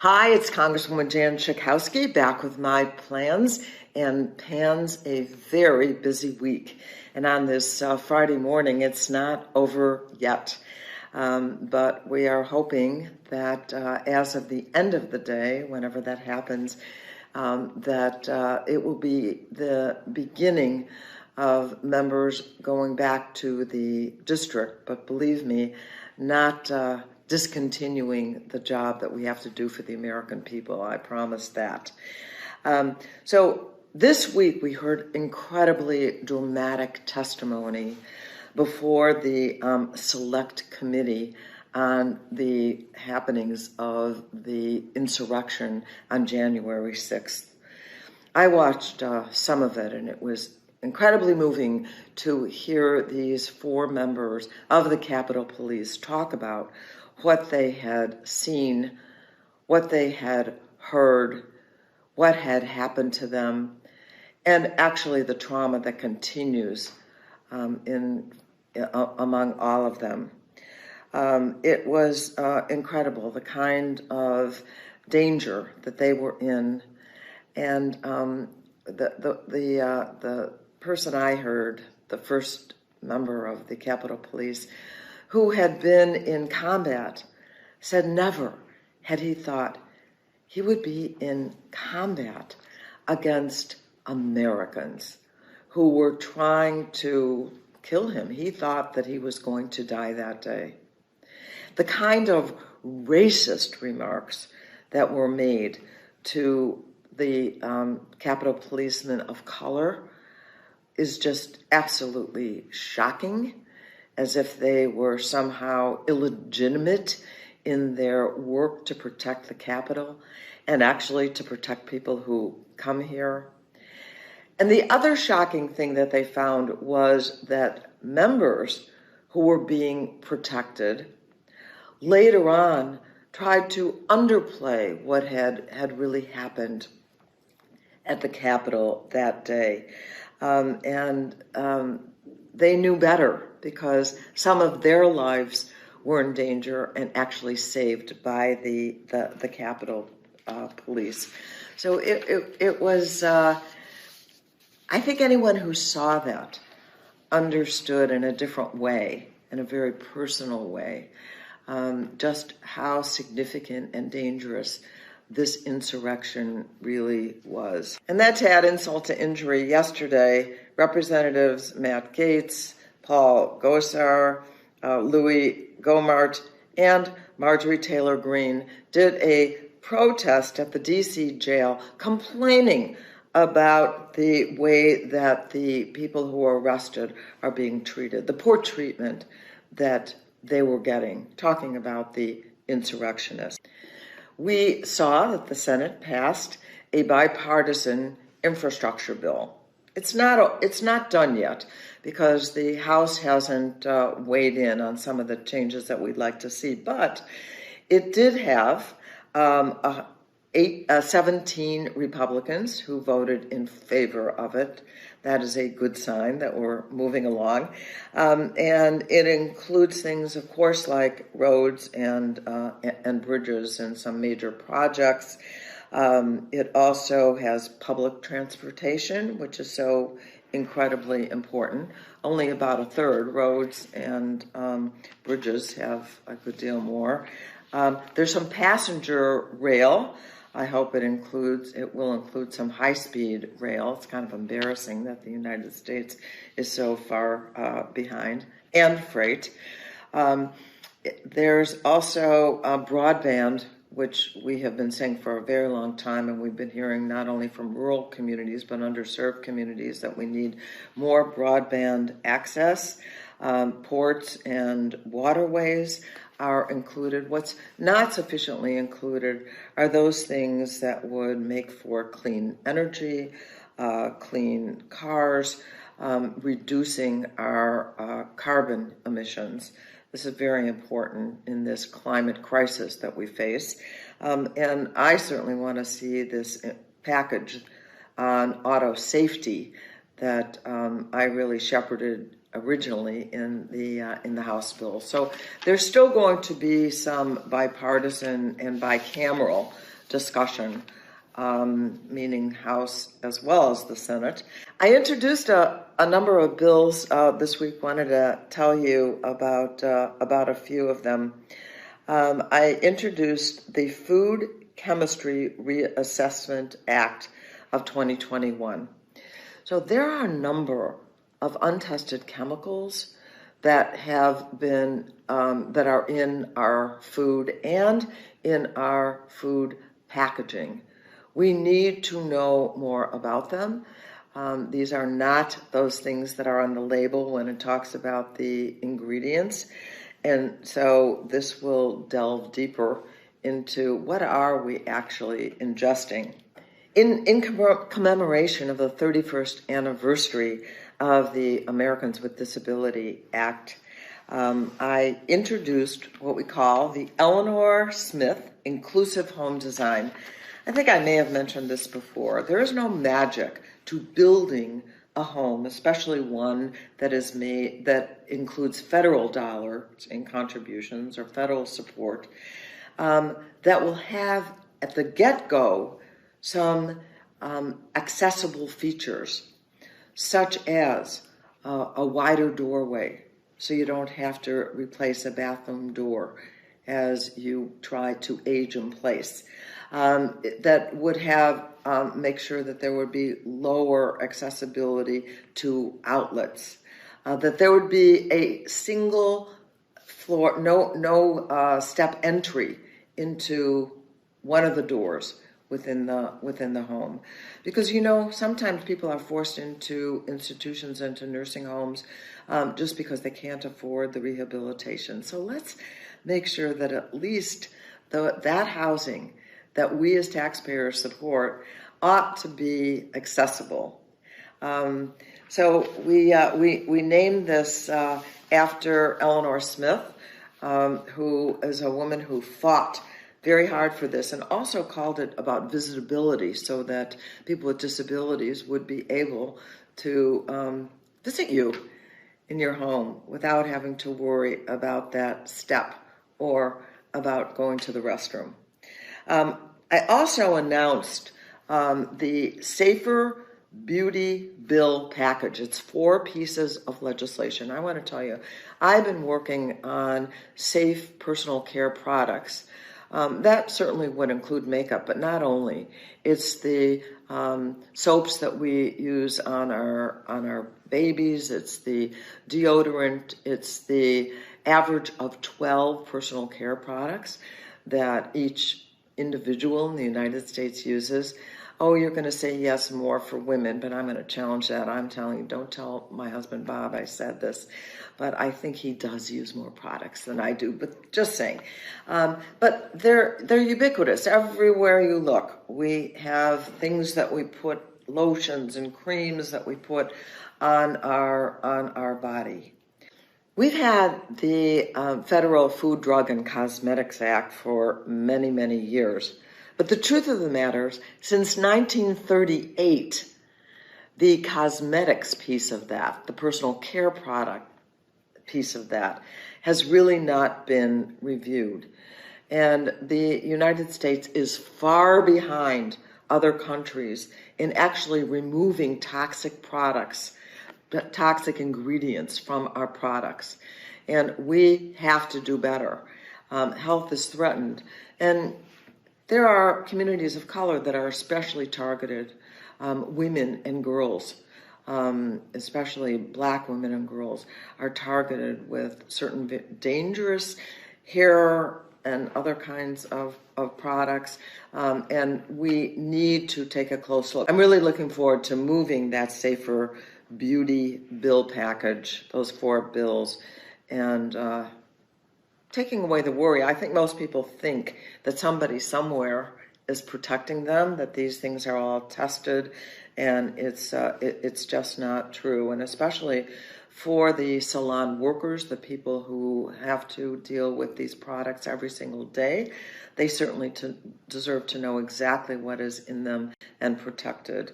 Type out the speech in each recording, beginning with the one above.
Hi, it's Congresswoman Jan Schakowsky back with my plans and pans a very busy week. And on this Friday morning, it's not over yet. But we are hoping that as of the end of the day, whenever that happens, that it will be the beginning of members going back to the district. But believe me, not discontinuing the job that we have to do for the American people. I promise that. So this week we heard incredibly dramatic testimony before the select committee on the happenings of the insurrection on January 6th. I watched some of it, and it was incredibly moving to hear these four members of the Capitol Police talk about what they had seen, what they had heard, what had happened to them, and actually the trauma that continues among all of them. It was incredible, the kind of danger that they were in, and the person I heard, the first member of the Capitol Police, who had been in combat, said never had he thought he would be in combat against Americans who were trying to kill him. He thought that he was going to die that day. The kind of racist remarks that were made to the Capitol policemen of color is just absolutely shocking, as if they were somehow illegitimate in their work to protect the Capitol and actually to protect people who come here. And the other shocking thing that they found was that members who were being protected later on tried to underplay what had really happened at the Capitol that day. They knew better, because some of their lives were in danger and actually saved by the Capitol Police. So it was, I think anyone who saw that understood in a different way, in a very personal way, just how significant and dangerous this insurrection really was. And that to add insult to injury, yesterday, Representatives Matt Gaetz, Paul Gosar, Louis Gohmert, and Marjorie Taylor Greene did a protest at the D.C. jail complaining about the way that the people who were arrested are being treated, the poor treatment that they were getting, talking about the insurrectionists. We saw that the Senate passed a bipartisan infrastructure bill. It's not done yet, because the House hasn't weighed in on some of the changes that we'd like to see, but it did have 17 Republicans who voted in favor of it. That is a good sign that we're moving along. And it includes things, of course, like roads and bridges and some major projects. It also has public transportation, which is so incredibly important. Only about a third. Roads and bridges have a good deal more. There's some passenger rail. I hope it will include some high-speed rail. It's kind of embarrassing that the United States is so far behind, and freight. There's also broadband, which we have been saying for a very long time, and we've been hearing not only from rural communities but underserved communities that we need more broadband access. Ports and waterways are included. What's not sufficiently included are those things that would make for clean energy, clean cars, reducing our carbon emissions. This is very important in this climate crisis that we face. And I certainly want to see this package on auto safety that I really shepherded originally in the House bill. So there's still going to be some bipartisan and bicameral discussion, meaning House as well as the Senate. I introduced a number of bills this week. Wanted to tell you about a few of them. I introduced the Food Chemistry Reassessment Act of 2021. So there are a number of untested chemicals that have been that are in our food and in our food packaging. We need to know more about them. These are not those things that are on the label when it talks about the ingredients. And so this will delve deeper into what are we actually ingesting. In commemoration of the 31st anniversary of the Americans with Disability Act, I introduced what we call the Eleanor Smith Inclusive Home Design. I think I may have mentioned this before. There is no magic to building a home, especially one that is made that includes federal dollars in contributions or federal support, that will have at the get-go some accessible features, such as a wider doorway, so you don't have to replace a bathroom door as you try to age in place. That would have make sure that there would be lower accessibility to outlets, that there would be a single floor, no step entry into one of the doors within the home, because sometimes people are forced into institutions and to nursing homes just because they can't afford the rehabilitation. So let's make sure that at least that housing that we as taxpayers support ought to be accessible. So we named this after Eleanor Smith, who is a woman who fought very hard for this and also called it about visitability, so that people with disabilities would be able to visit you in your home without having to worry about that step or about going to the restroom. I also announced the Safer Beauty Bill package. It's 4 pieces of legislation. I want to tell you, I've been working on safe personal care products. That certainly would include makeup, but not only. It's the soaps that we use on our babies. It's the deodorant. It's the average of 12 personal care products that each individual in the United States uses. Oh, you're going to say yes, more for women, but I'm going to challenge that. I'm telling you, don't tell my husband Bob I said this, but I think he does use more products than I do, but just saying. But they're ubiquitous. Everywhere you look, we have things that we put, lotions and creams that we put on our body. We've had the Federal Food, Drug, and Cosmetics Act for many, many years. But the truth of the matter is, since 1938, the cosmetics piece of that, the personal care product piece of that, has really not been reviewed. And the United States is far behind other countries in actually removing toxic products, toxic ingredients from our products. And we have to do better. Health is threatened. And there are communities of color that are especially targeted, women and girls, especially black women and girls, are targeted with certain dangerous hair and other kinds of products, and we need to take a close look. I'm really looking forward to moving that Safer Beauty bill package, those 4 bills, and taking away the worry. I think most people think that somebody somewhere is protecting them, that these things are all tested, and it's just not true. And especially for the salon workers, the people who have to deal with these products every single day, they certainly deserve to know exactly what is in them and protected.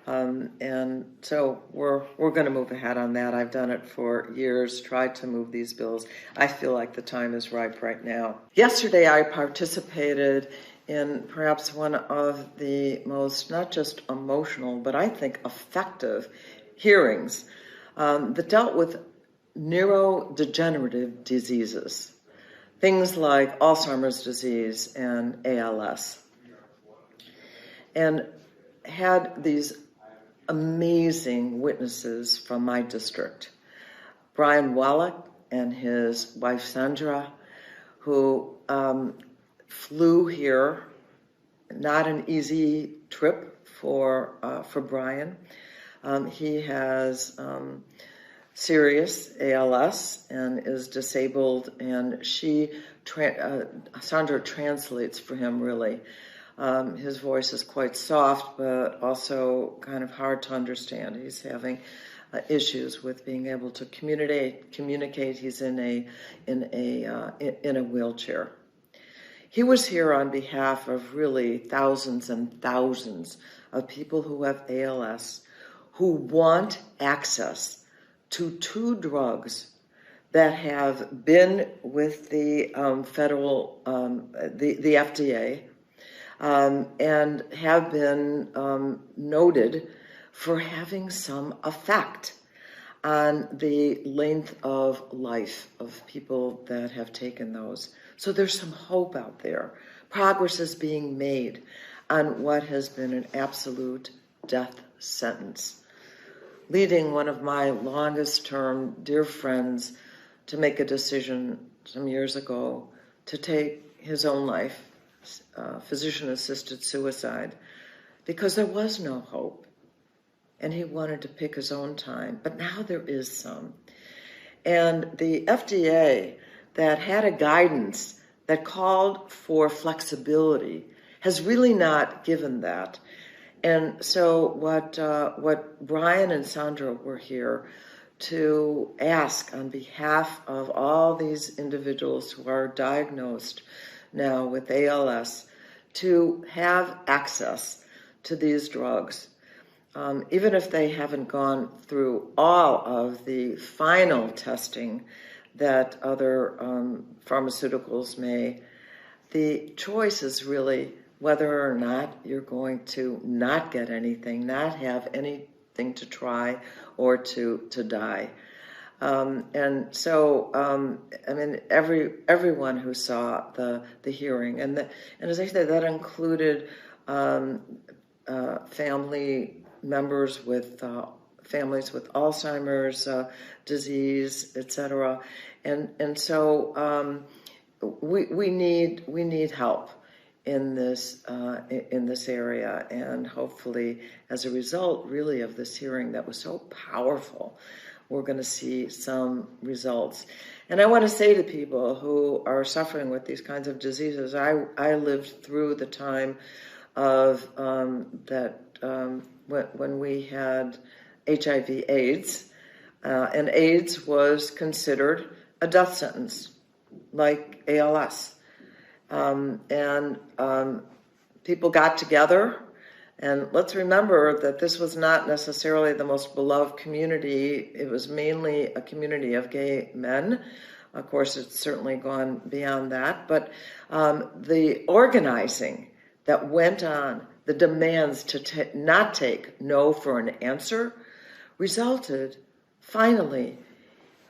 And so we're going to move ahead on that. I've done it for years, tried to move these bills. I feel like the time is ripe right now. Yesterday I participated in perhaps one of the most, not just emotional, but I think effective hearings that dealt with neurodegenerative diseases, things like Alzheimer's disease and ALS, and had these amazing witnesses from my district. Brian Wallach and his wife Sandra, who flew here, not an easy trip for Brian. He has serious ALS and is disabled, and Sandra translates for him, really. His voice is quite soft, but also kind of hard to understand. He's having issues with being able to communicate. He's in a wheelchair. He was here on behalf of really thousands and thousands of people who have ALS, who want access to 2 drugs that have been with the federal, the FDA, and have been noted for having some effect on the length of life of people that have taken those. So there's some hope out there. Progress is being made on what has been an absolute death sentence, leading one of my longest-term dear friends to make a decision some years ago to take his own life, physician-assisted suicide, because there was no hope, and he wanted to pick his own time. But now there is some. And the FDA, that had a guidance that called for flexibility, has really not given that. And so what Brian and Sandra were here to ask on behalf of all these individuals who are diagnosed now with ALS to have access to these drugs, even if they haven't gone through all of the final testing that other pharmaceuticals may. The choice is really whether or not you're going to not get anything, not have anything to try, or to die. And so, I mean, everyone who saw the hearing, and as I said, that included family members with families with Alzheimer's disease, etc. And so we need help in this area, and hopefully, as a result, really, of this hearing that was so powerful, we're going to see some results. And I want to say to people who are suffering with these kinds of diseases, I lived through the time of when we had HIV/AIDS, and AIDS was considered a death sentence, like ALS. And people got together, and let's remember that this was not necessarily the most beloved community. It was mainly a community of gay men. Of course, it's certainly gone beyond that, but the organizing that went on, the demands to not take no for an answer, resulted finally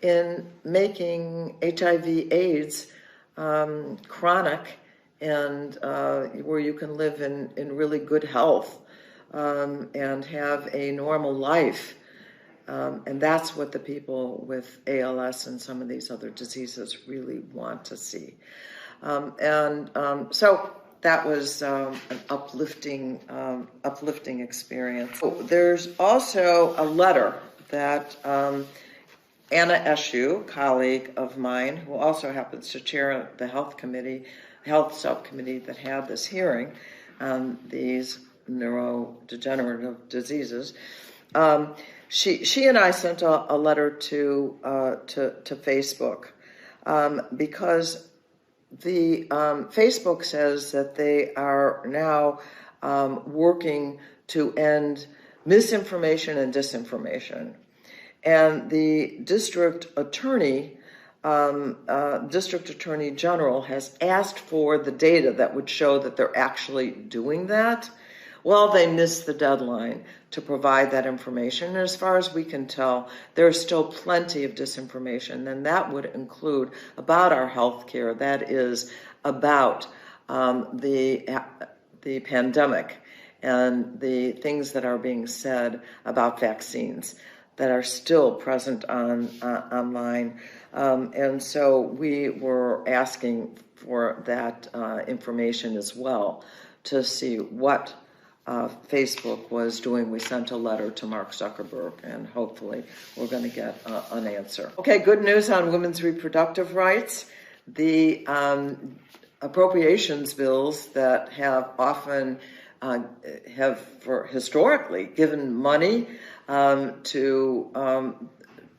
in making HIV/AIDS chronic, and where you can live in really good health and have a normal life. And that's what the people with ALS and some of these other diseases really want to see. So that was an uplifting experience. There's also a letter that Anna Eshu, colleague of mine, who also happens to chair the health subcommittee that had this hearing on these neurodegenerative diseases, she and I sent a letter to Facebook because the Facebook says that they are now working to end misinformation and disinformation. And the district attorney general has asked for the data that would show that they're actually doing that. Well, they missed the deadline to provide that information. And as far as we can tell, there's still plenty of disinformation, and that would include about our health care, that is about the pandemic and the things that are being said about vaccines that are still present online. And so we were asking for that information as well to see what Facebook was doing. We sent a letter to Mark Zuckerberg, and hopefully we're going to get an answer. Okay, good news on women's reproductive rights. The appropriations bills that have often historically given money to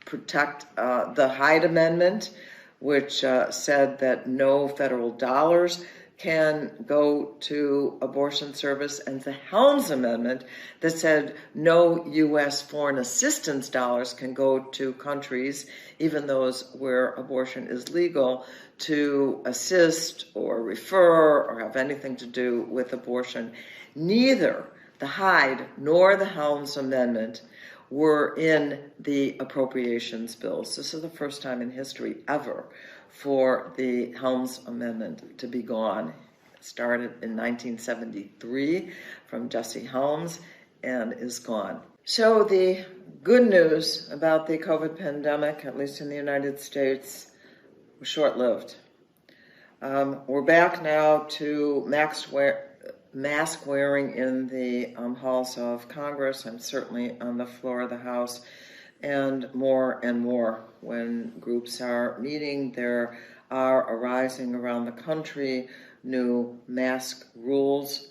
protect the Hyde Amendment, which said that no federal dollars can go to abortion service, and the HELMS Amendment that said no U.S. foreign assistance dollars can go to countries, even those where abortion is legal, to assist or refer or have anything to do with abortion. Neither the Hyde nor the HELMS Amendment were in the appropriations bills. This is the first time in history ever for the HELMS Amendment to be gone. It started in 1973 from Jesse Helms and is gone. So the good news about the COVID pandemic, at least in the United States, was short-lived. We're back now to mask wearing in the halls of Congress and certainly on the floor of the House, and more when groups are meeting. There are arising around the country new mask rules.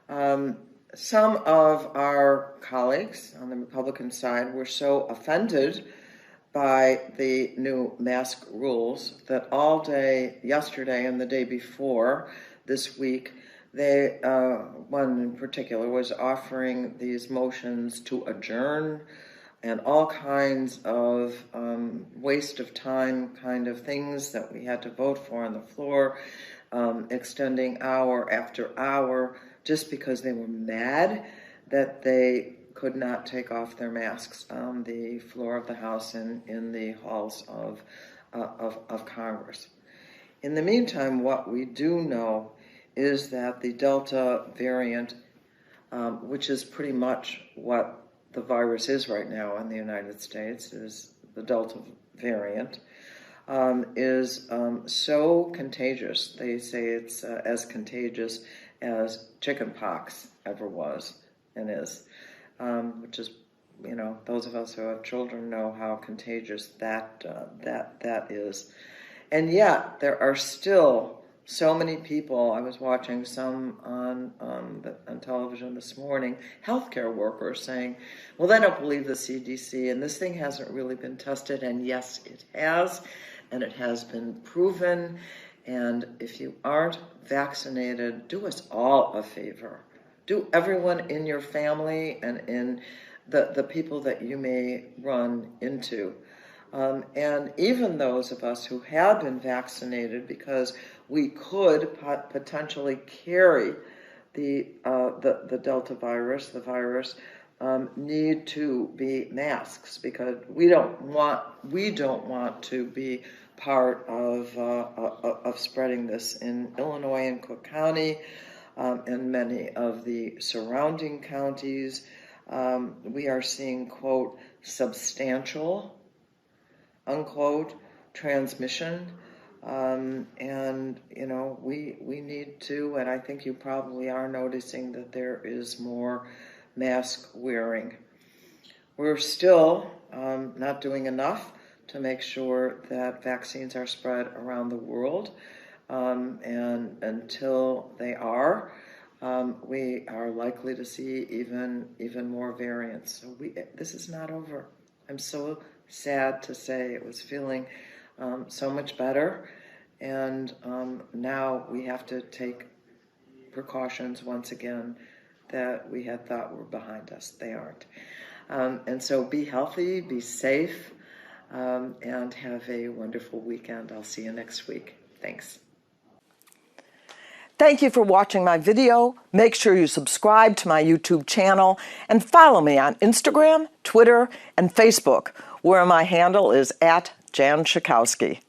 Some of our colleagues on the Republican side were so offended by the new mask rules that all day yesterday and the day before this week, one in particular was offering these motions to adjourn and all kinds of waste of time kind of things that we had to vote for on the floor, extending hour after hour just because they were mad that they could not take off their masks on the floor of the House and in the halls of Congress. In the meantime, what we do know is that the Delta variant, which is pretty much what the virus is right now in the United States, is the Delta variant, is so contagious. They say it's as contagious as chickenpox ever was and is, which is, those of us who have children know how contagious that is. And yet there are still so many people. I was watching some on television this morning, healthcare workers saying, well, they don't believe the CDC, and this thing hasn't really been tested. And yes, it has, and it has been proven. And if you aren't vaccinated, do us all a favor. Do everyone in your family and in the people that you may run into. And even those of us who have been vaccinated, because we could potentially carry the Delta virus, need to be masks, because we don't want to be part of spreading this in Illinois and Cook County and many of the surrounding counties. We are seeing, quote, substantial, unquote, transmission. And, we need to, and I think you probably are noticing that there is more mask wearing. We're still not doing enough to make sure that vaccines are spread around the world. And until they are, we are likely to see even more variants. So this is not over. I'm so sad to say. It was feeling so much better, and now we have to take precautions once again that we had thought were behind us. They aren't. And so be healthy, be safe, and have a wonderful weekend. I'll see you next week. Thanks. Thank you for watching my video. Make sure you subscribe to my YouTube channel and follow me on Instagram, Twitter, and Facebook, where my handle is @Jan Schakowsky.